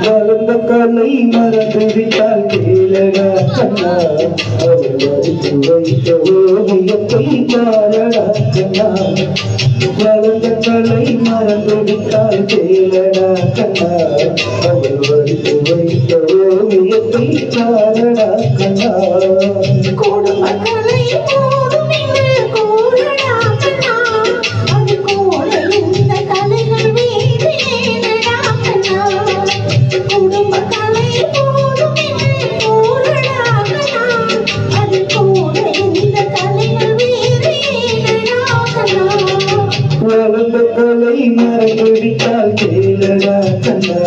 வளர்ந்த கலை மறந்து விட்டால் கேளடா கண்ணா, அவள் வடித்து வைத்த ஓவியத்தை பாரடா கண்ணா. வளர்ந்த கலை மறந்து விட்டால் கேளடா கண்ணா, அவள் வடித்து வைத்த ஓவியத்தை பாரடா கண்ணா. வளர்ந்த கலை மறந்து விட்டால் கேளடா கண்ணா,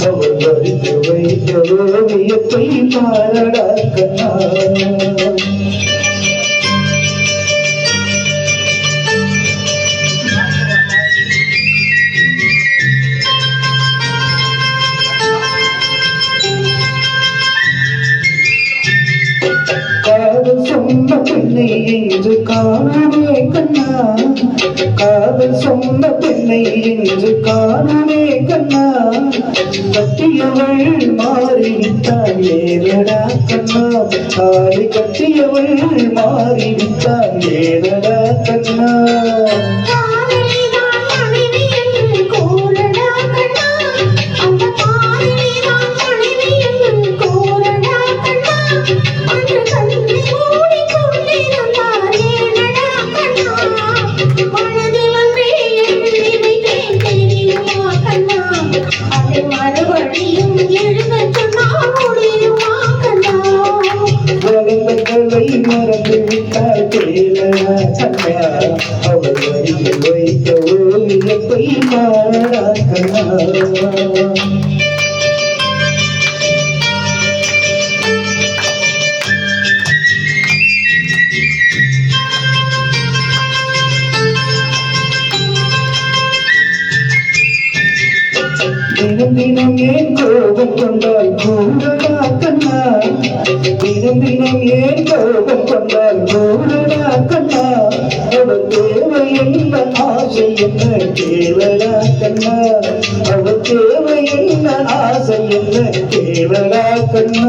அவள் வடித்து வைத்த ஓவியத்தை பாரடா கண்ணா. காதல் சொன்ன பெண்ணை என்று காணுமே கண்ணா, காதல் சொன்ன பெண்ணை என்று காணுமே கண்ணா. கட்டியவள் மாறிவிட்டாள் ஏனடா கண்ணா, தாலி கட்டியவள் மாறிவிட்டாள் ஏனடா கண்ணா. வளர்ந்தகளை மறந்து விட்டால் கேளடா கண்ணா, அவள் வடித்து வைத்த ஓவியத்தை பாரடா கண்ணா. தினம் தினம் ஏன் கோபம் கொண்டால் கூடடா கண்ணா, தினம் தினம் ஏன் கோபம் கொண்டால் கூடடா கண்ணா. அவள் தேவை என்ன ஆசை என்ன கேளடா கண்ணா, அவள் தேவை என்ன ஆசை என்ன கேளடா கண்ணா.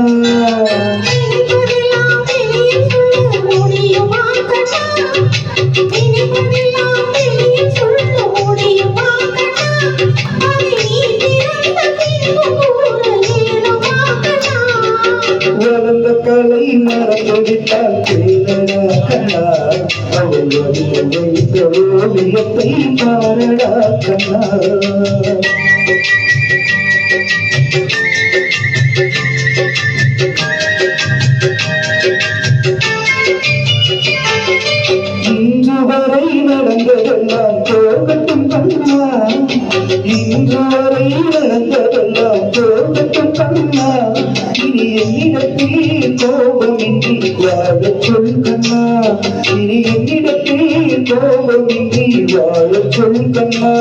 வளர்ந்த கலை மறந்து விட்டால் கேளடா கண்ணா, அவள் வடித்து வைத்த ஓவியத்தை பாரடா கண்ணா. இன்று வரை நடந்ததெல்லாம் போகட்டும் கண்ணா, இன்று வரை நடந்ததெல்லாம் போகட்டும் கண்ணா. இனி என்னிடத்தில் கோபமின்றி வாழச் சொல் கண்ணா, இனி என்னிடத்தில் கோபமின்றி வாழச் சொல் கண்ணா.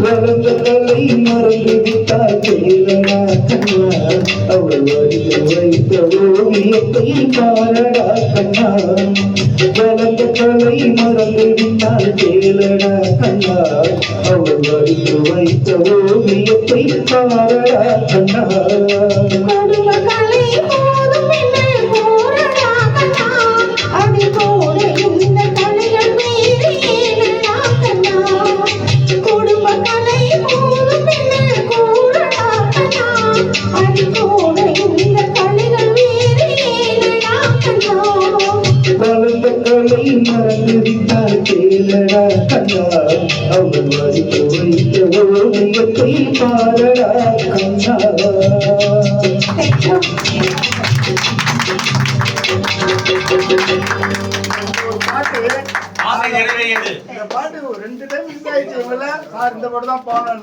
வளர்ந்த கலை மறந்து விட்டால் கேளடா கண்ணா, அவள் வடித்து வைத்த ஓவியத்தை பாரடா கண்ணா. வளர்ந்த கலை மறந்து விட்டால் கேளடா கண்ணா, அவள் வடித்து வைத்த ஓவியத்தை பாரடா கண்ணா. வளர்ந்த கலை மறந்து விட்டால் கேளடா கண்ணா, அவள் வடித்து வைத்த ஓவியத்தை பாரடா கண்ணா. பாட்டு 2 டைம் மிஸ் ஆயிடுச்சு. இந்த பாட்டு தான் பாடணும்.